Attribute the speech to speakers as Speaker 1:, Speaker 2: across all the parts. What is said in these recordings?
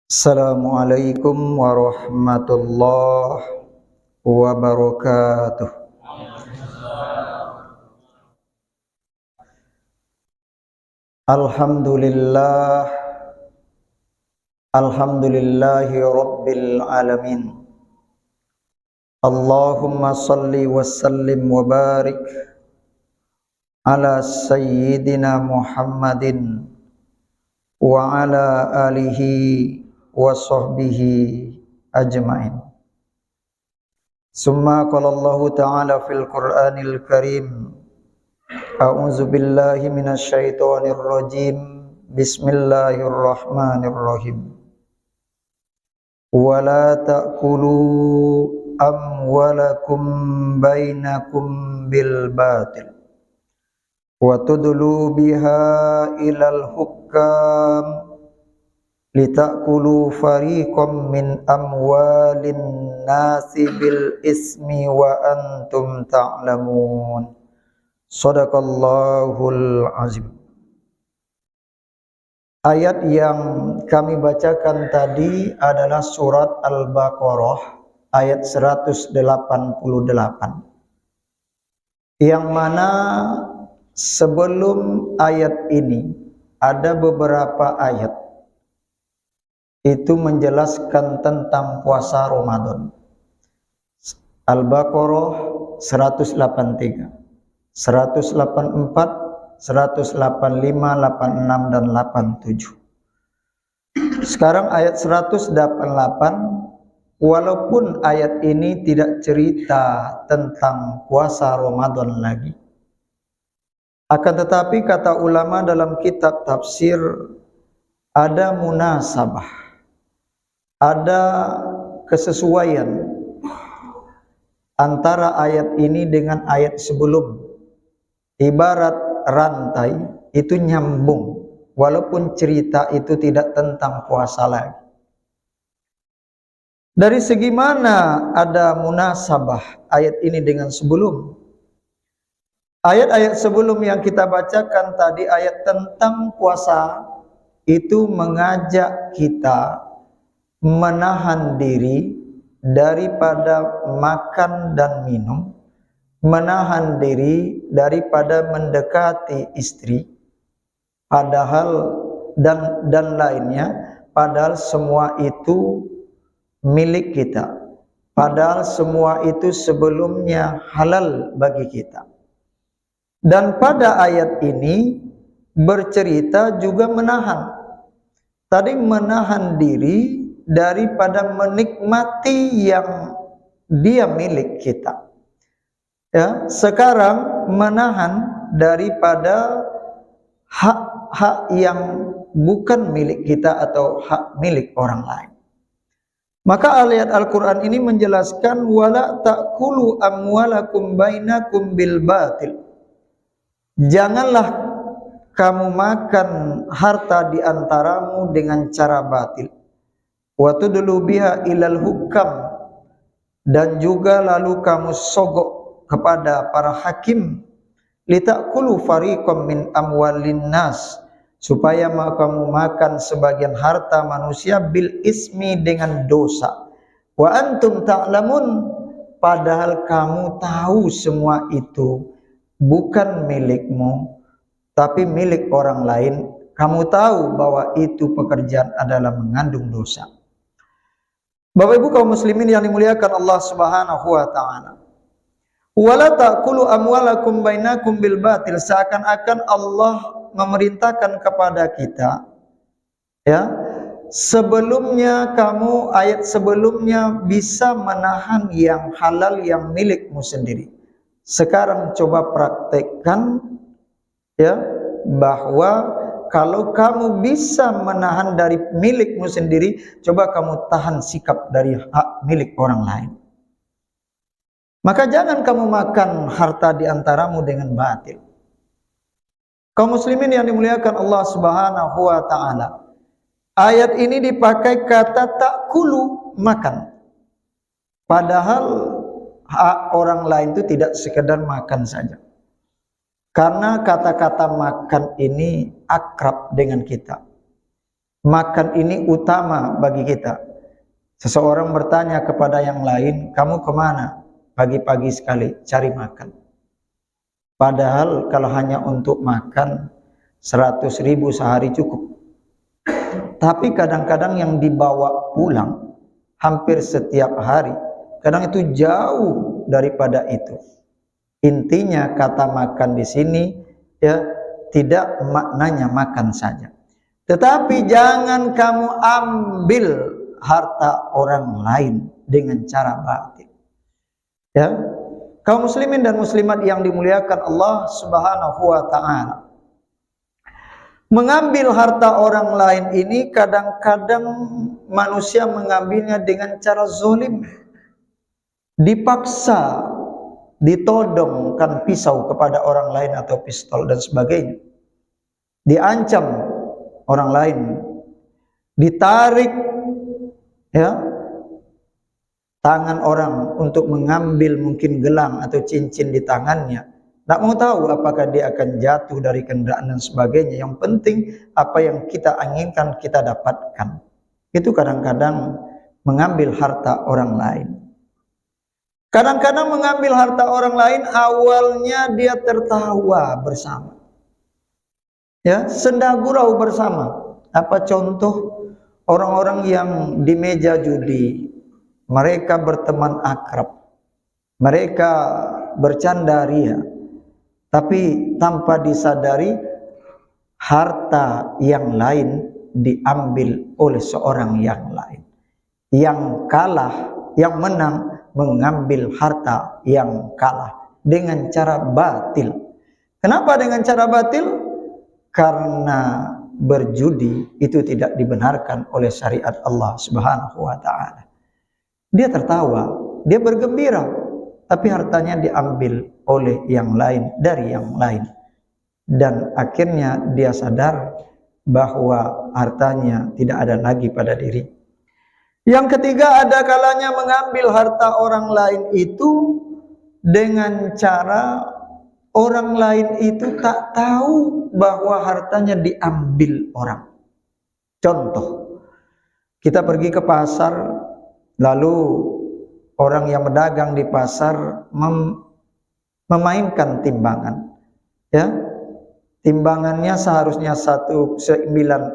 Speaker 1: Assalamualaikum warahmatullahi wabarakatuh. Alhamdulillah, alhamdulillahi rabbil alamin. Allahumma salli wa sallim wa barik ala sayyidina Muhammadin wa ala alihi wa sahbihi ajma'in. Summa qala Allah ta'ala fil Qur'anil Karim, a'udzu billahi minasy syaithanir rajim. Bismillahirrahmanirrahim. Wa la ta'kulu amwalakum bainakum bil batil wa tudlu biha ilal hukam litakulu fariqam min amwalin nasi bil ismi wa antum ta'lamun. Shadaqallahul azim. Ayat yang kami bacakan tadi adalah surat Al-Baqarah ayat 188, yang mana sebelum ayat ini ada beberapa ayat itu menjelaskan tentang puasa Ramadan. Al-Baqarah 183, 184, 185, 86 dan 87. Sekarang ayat 188, walaupun ayat ini tidak cerita tentang puasa Ramadan lagi, akan tetapi kata ulama dalam kitab tafsir ada munasabah, ada kesesuaian antara ayat ini dengan ayat sebelum. Ibarat rantai itu nyambung, walaupun cerita itu tidak tentang puasa lagi. Dari segi mana ada munasabah ayat ini dengan sebelum? Ayat-ayat sebelum yang kita bacakan tadi, ayat tentang puasa, itu mengajak kita menahan diri daripada makan dan minum, menahan diri daripada mendekati istri, padahal dan lainnya, padahal semua itu milik kita, padahal semua itu sebelumnya halal bagi kita. Dan pada ayat ini bercerita juga menahan. Tadi menahan diri daripada menikmati yang dia milik kita. Ya, sekarang menahan daripada hak-hak yang bukan milik kita atau hak milik orang lain. Maka ayat Al-Quran ini menjelaskan wala ta'kulu amwalakum bainakum bil batil. Janganlah kamu makan harta di antaramu dengan cara batil. Wa tudlu biha ilal hukam, dan juga lalu kamu sogok kepada para hakim, litakulu fariqam min amwalin nas, supaya kamu makan sebagian harta manusia bil ismi dengan dosa. Wa antum ta'lamun, padahal kamu tahu semua itu bukan milikmu tapi milik orang lain. Kamu tahu bahwa itu pekerjaan adalah mengandung dosa. Bapak Ibu kaum muslimin yang dimuliakan Allah Subhanahu wa taala. Wala ta'kulu amwalakum bainakum bil batil, seakan-akan Allah memerintahkan kepada kita, ya, sebelumnya kamu, ayat sebelumnya bisa menahan yang halal yang milikmu sendiri. Sekarang coba praktekkan, ya, bahwa kalau kamu bisa menahan dari milikmu sendiri, coba kamu tahan sikap dari hak milik orang lain. Maka jangan kamu makan harta di antaramu dengan batil. Kaum muslimin yang dimuliakan Allah Subhanahu wa taala, ayat ini dipakai kata ta'kulu, makan. Padahal hak orang lain itu tidak sekedar makan saja. Karena kata-kata makan ini akrab dengan kita. makan ini utama bagi kita. Seseorang bertanya kepada yang lain, kamu kemana? Pagi-pagi sekali cari makan. Padahal kalau hanya untuk makan 100.000 sehari cukup. Tapi kadang-kadang yang dibawa pulang hampir setiap hari, kadang itu jauh daripada itu. Intinya kata makan di sini ya tidak maknanya makan saja. Tetapi jangan kamu ambil harta orang lain dengan cara batil. Ya. Kaum muslimin dan muslimat yang dimuliakan Allah Subhanahu wa taala. Mengambil harta orang lain ini kadang-kadang manusia mengambilnya dengan cara zalim. Dipaksa, ditodongkan pisau kepada orang lain atau pistol dan sebagainya. Diancam orang lain, ditarik ya tangan orang untuk mengambil mungkin gelang atau cincin di tangannya. Tak mau tahu apakah dia akan jatuh dari kendaraan dan sebagainya. Yang penting apa yang kita inginkan kita dapatkan. Itu kadang-kadang mengambil harta orang lain. Kadang-kadang mengambil harta orang lain awalnya dia tertawa bersama. Ya, senda gurau bersama. Apa contoh orang-orang yang di meja judi, mereka berteman akrab, mereka bercanda ria, tapi tanpa disadari harta yang lain diambil oleh seorang yang lain. Yang kalah, yang menang mengambil harta yang kalah dengan cara batil. Kenapa dengan cara batil? Karena berjudi itu tidak dibenarkan oleh syariat Allah Subhanahu wa taala. Dia tertawa, dia bergembira, tapi hartanya diambil oleh yang lain dari yang lain. Dan akhirnya dia sadar bahwa hartanya tidak ada lagi pada diri. Yang ketiga, ada kalanya mengambil harta orang lain itu dengan cara orang lain itu tak tahu bahwa hartanya diambil orang. Contoh, kita pergi ke pasar, lalu orang yang berdagang di pasar memainkan timbangan. Ya, timbangannya seharusnya 1,9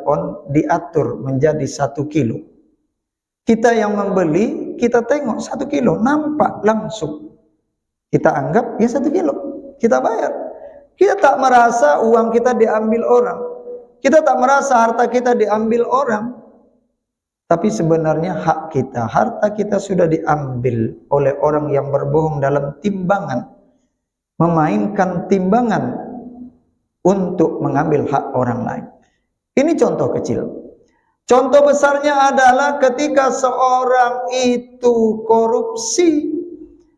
Speaker 1: on diatur menjadi 1 kilo. Kita yang membeli, kita tengok 1 kilo, nampak langsung. Kita anggap ya 1 kilo. Kita bayar. Kita tak merasa uang kita diambil orang. Kita tak merasa harta kita diambil orang. Tapi sebenarnya hak kita, harta kita sudah diambil oleh orang yang berbohong dalam timbangan. Memainkan timbangan untuk mengambil hak orang lain. Ini contoh kecil. Contoh besarnya adalah ketika seorang itu korupsi,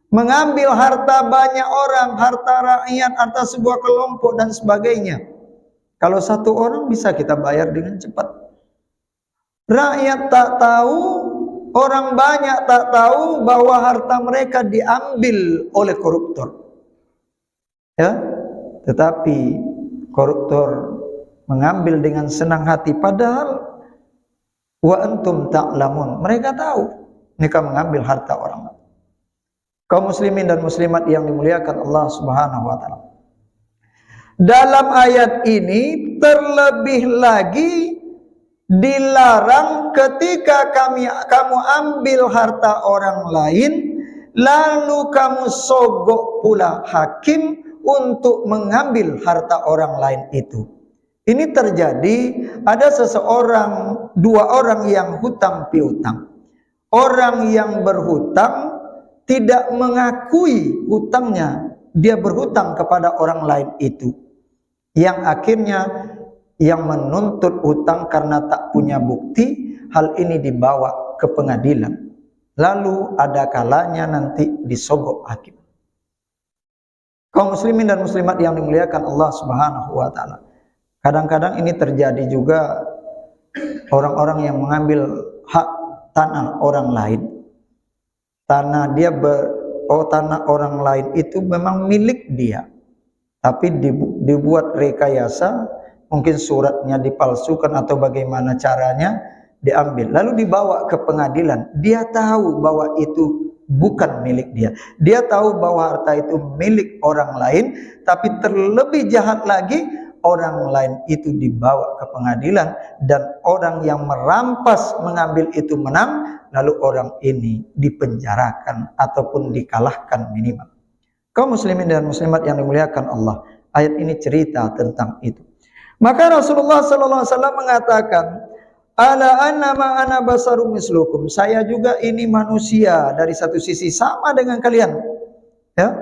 Speaker 1: mengambil harta banyak orang, harta rakyat, harta sebuah kelompok dan sebagainya. Kalau satu orang bisa kita bayar dengan cepat. Rakyat tak tahu, orang banyak tak tahu bahwa harta mereka diambil oleh koruptor. Ya, tetapi koruptor mengambil dengan senang hati, padahal wa antum ta'lamun, mereka tahu mereka mengambil harta orang lain. Kaum muslimin dan muslimat yang dimuliakan Allah Subhanahu wa taala. Dalam ayat ini terlebih lagi dilarang ketika kamu ambil harta orang lain lalu kamu sogok pula hakim untuk mengambil harta orang lain itu. Ini terjadi, ada seseorang, 2 orang yang hutang piutang. Orang yang berhutang tidak mengakui hutangnya, dia berhutang kepada orang lain itu. Yang akhirnya yang menuntut hutang karena tak punya bukti, hal ini dibawa ke pengadilan. Lalu ada kalanya nanti disogok hakim. Kaum muslimin dan muslimat yang dimuliakan Allah Subhanahu wa taala. Kadang-kadang ini terjadi juga orang-orang yang mengambil hak tanah orang lain. Tanah tanah orang lain itu memang milik dia. Tapi dibuat rekayasa, mungkin suratnya dipalsukan atau bagaimana caranya, diambil lalu dibawa ke pengadilan. Dia tahu bahwa itu bukan milik dia. Dia tahu bahwa harta itu milik orang lain, tapi terlebih jahat lagi, orang lain itu dibawa ke pengadilan dan orang yang merampas mengambil itu menang, lalu orang ini dipenjarakan ataupun dikalahkan minimal. Kaum muslimin dan muslimat yang dimuliakan Allah, ayat ini cerita tentang itu. Maka Rasulullah sallallahu alaihi wasallam mengatakan, ala annama ana basarum mislukum, saya juga ini manusia dari satu sisi sama dengan kalian. Ya.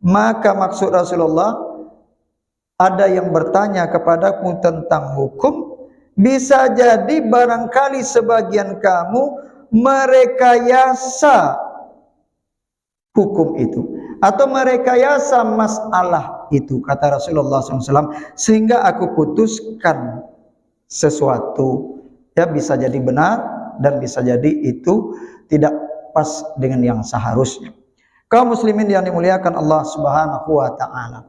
Speaker 1: Maka maksud Rasulullah, ada yang bertanya kepadaku tentang hukum, bisa jadi barangkali sebagian kamu merekayasa hukum itu atau merekayasa masalah itu, kata Rasulullah SAW, sehingga aku putuskan sesuatu, ya bisa jadi benar dan bisa jadi itu tidak pas dengan yang seharusnya. Kaum muslimin yang dimuliakan Allah Subhanahu wa taala,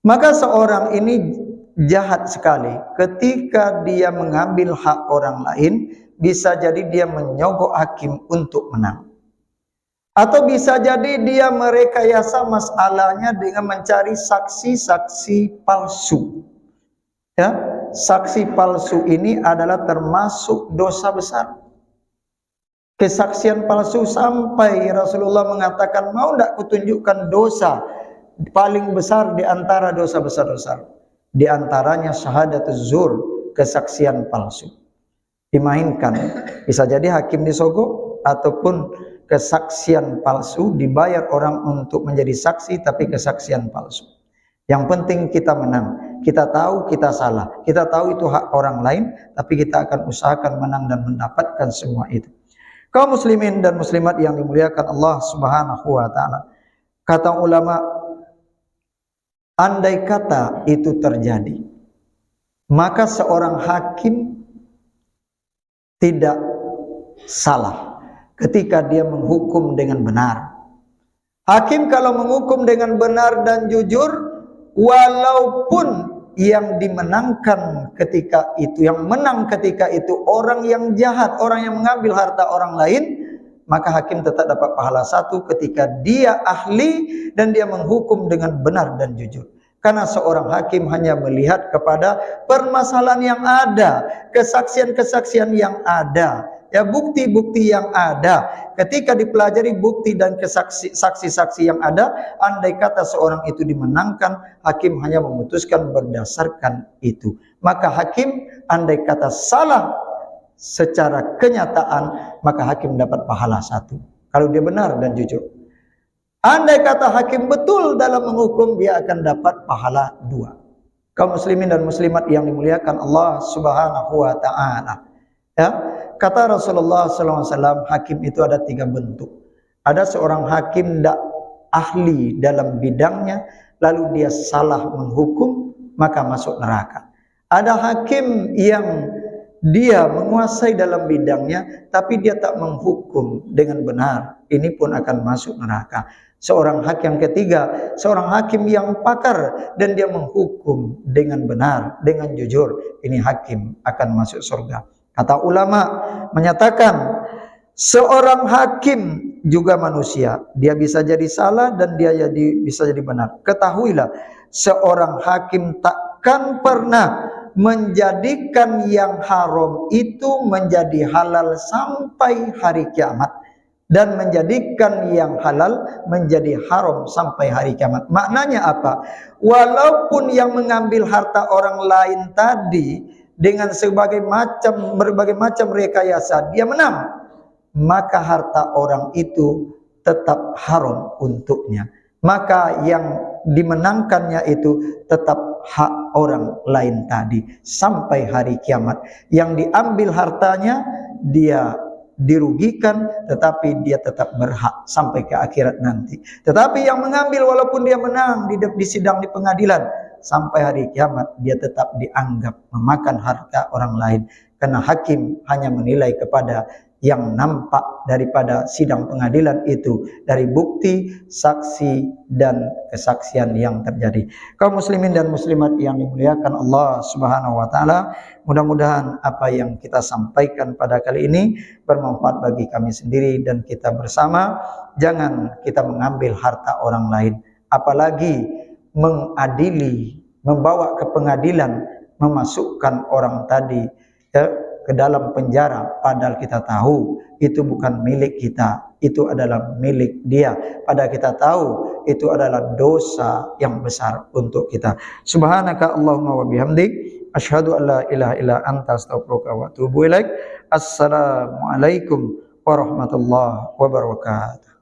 Speaker 1: maka seorang ini jahat sekali ketika dia mengambil hak orang lain. Bisa jadi dia menyogok hakim untuk menang, atau bisa jadi dia merekayasa masalahnya dengan mencari saksi-saksi palsu. Ya, saksi palsu ini adalah termasuk dosa besar. Kesaksian palsu sampai Rasulullah mengatakan, mau tidak kutunjukkan dosa paling besar di antara dosa besar-besar. Di antaranya syahadatuz zur, kesaksian palsu. Dimainkan, bisa jadi hakim disogok ataupun kesaksian palsu, dibayar orang untuk menjadi saksi tapi kesaksian palsu. Yang penting kita menang. Kita tahu kita salah, kita tahu itu hak orang lain, tapi kita akan usahakan menang dan mendapatkan semua itu. Kaum muslimin dan muslimat yang dimuliakan Allah Subhanahu wa taala, kata ulama, andai kata itu terjadi, maka seorang hakim tidak salah ketika dia menghukum dengan benar. Hakim kalau menghukum dengan benar dan jujur, walaupun yang dimenangkan ketika itu, yang menang ketika itu orang yang jahat, orang yang mengambil harta orang lain, maka hakim tetap dapat pahala satu ketika dia ahli dan dia menghukum dengan benar dan jujur. Karena seorang hakim hanya melihat kepada permasalahan yang ada, kesaksian-kesaksian yang ada, ya bukti-bukti yang ada. Ketika dipelajari bukti dan saksi-saksi yang ada, andai kata seorang itu dimenangkan, hakim hanya memutuskan berdasarkan itu. Maka hakim andai kata salah secara kenyataan, maka hakim dapat pahala satu kalau dia benar dan jujur. Andai kata hakim betul dalam menghukum, dia akan dapat pahala dua. Kaum muslimin dan muslimat yang dimuliakan Allah Subhanahu wa taala. Ya, kata Rasulullah SAW, hakim itu ada tiga bentuk. Ada seorang hakim tidak ahli dalam bidangnya, lalu dia salah menghukum, maka masuk neraka. Ada hakim yang dia menguasai dalam bidangnya, tapi dia tak menghukum dengan benar, ini pun akan masuk neraka. Seorang hakim yang ketiga, seorang hakim yang pakar dan dia menghukum dengan benar, dengan jujur, ini hakim akan masuk surga. Kata ulama menyatakan, seorang hakim juga manusia, dia bisa jadi salah dan dia bisa jadi benar. Ketahuilah, seorang hakim takkan pernah menjadikan yang haram itu menjadi halal sampai hari kiamat, dan menjadikan yang halal menjadi haram sampai hari kiamat. Maknanya apa? Walaupun yang mengambil harta orang lain tadi dengan berbagai macam rekayasa dia menang, maka harta orang itu tetap haram untuknya. Maka yang dimenangkannya itu tetap hak orang lain tadi sampai hari kiamat. Yang diambil hartanya dia dirugikan, tetapi dia tetap berhak sampai ke akhirat nanti. Tetapi yang mengambil walaupun dia menang di sidang di pengadilan, sampai hari kiamat dia tetap dianggap memakan harta orang lain, karena hakim hanya menilai kepada yang nampak daripada sidang pengadilan itu, dari bukti, saksi, dan kesaksian yang terjadi. Kaum muslimin dan muslimat yang dimuliakan Allah Subhanahu wa taala, mudah-mudahan apa yang kita sampaikan pada kali ini bermanfaat bagi kami sendiri dan kita bersama. Jangan kita mengambil harta orang lain, apalagi mengadili, membawa ke pengadilan, memasukkan orang tadi ke dalam penjara, padahal kita tahu itu bukan milik kita, itu adalah milik dia. Padahal kita tahu itu adalah dosa yang besar untuk kita. Subhanaka Allahumma wa bihamdik, asyhadu an la ilaha illa anta, astaghfiruka wa atubu ilaik. Assalamualaikum warahmatullahi wabarakatuh.